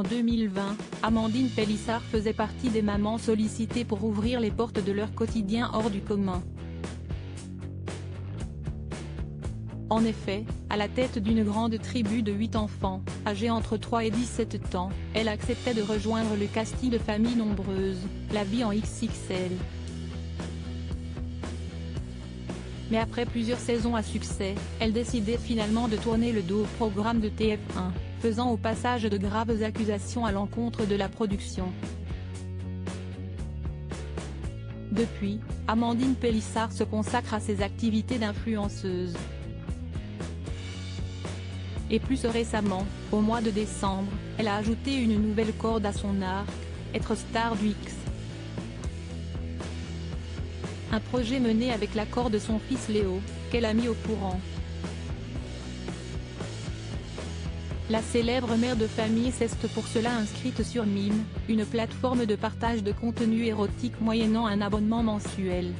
En 2020, Amandine Pélissard faisait partie des mamans sollicitées pour ouvrir les portes de leur quotidien hors du commun. En effet, à la tête d'une grande tribu de 8 enfants, âgés entre 3 et 17 ans, elle acceptait de rejoindre le casting de familles nombreuses, la vie en XXL. Mais après plusieurs saisons à succès, elle décidait finalement de tourner le dos au programme de TF1, faisant au passage de graves accusations à l'encontre de la production. Depuis, Amandine Pélissard se consacre à ses activités d'influenceuse. Et plus récemment, au mois de décembre, elle a ajouté une nouvelle corde à son arc, être star du X. Un projet mené avec l'accord de son fils Léo, qu'elle a mis au courant. La célèbre mère de famille s'est pour cela inscrite sur Mime, une plateforme de partage de contenu érotique moyennant un abonnement mensuel.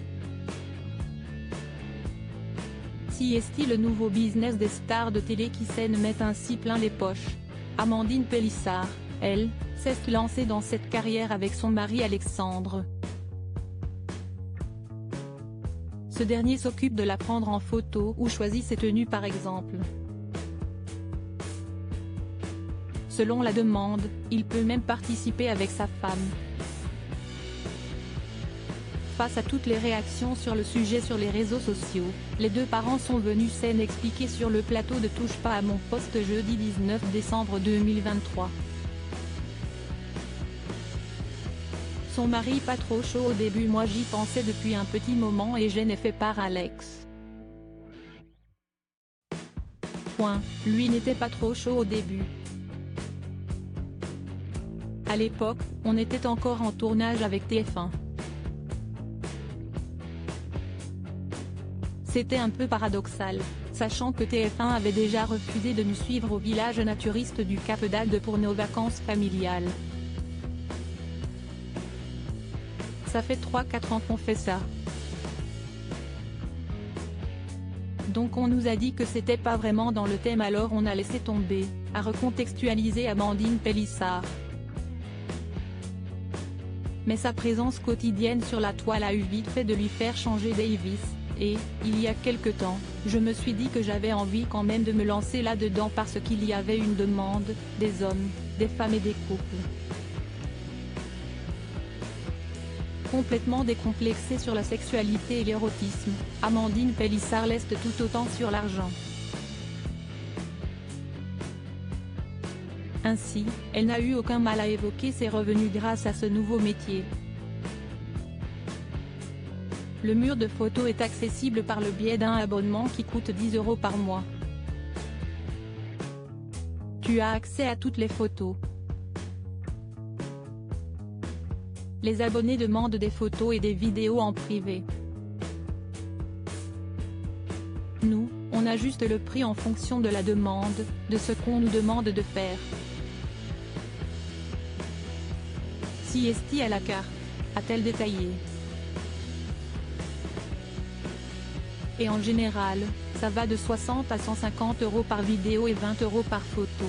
Si est-il le nouveau business des stars de télé qui s'en mettent ainsi plein les poches? Amandine Pélissard, elle, s'est lancée dans cette carrière avec son mari Alexandre. Ce dernier s'occupe de la prendre en photo ou choisit ses tenues par exemple. Selon la demande, il peut même participer avec sa femme. Face à toutes les réactions sur le sujet sur les réseaux sociaux, les deux parents sont venus s'en expliquer sur le plateau de Touche pas à mon poste jeudi 19 décembre 2023. Son mari pas trop chaud au début, moi j'y pensais depuis un petit moment et j'en ai fait part à Alex. Lui n'était pas trop chaud au début. À l'époque, on était encore en tournage avec TF1. C'était un peu paradoxal, sachant que TF1 avait déjà refusé de nous suivre au village naturiste du Cap d'Agde pour nos vacances familiales. Ça fait 3-4 ans qu'on fait ça. Donc on nous a dit que c'était pas vraiment dans le thème, alors on a laissé tomber, a recontextualisé Amandine Pélissard. Mais sa présence quotidienne sur la toile a eu vite fait de lui faire changer d'avis. Et, il y a quelque temps, je me suis dit que j'avais envie quand même de me lancer là-dedans parce qu'il y avait une demande, des hommes, des femmes et des couples. Complètement décomplexée sur la sexualité et l'érotisme, Amandine Pélissard laisse tout autant sur l'argent. Ainsi, elle n'a eu aucun mal à évoquer ses revenus grâce à ce nouveau métier. Le mur de photos est accessible par le biais d'un abonnement qui coûte 10 € par mois. Tu as accès à toutes les photos. Les abonnés demandent des photos et des vidéos en privé. Nous, on ajuste le prix en fonction de la demande, de ce qu'on nous demande de faire. Si est-il à la carte, a-t-elle détaillé. Et en général, ça va de 60 à 150 € par vidéo et 20 € par photo.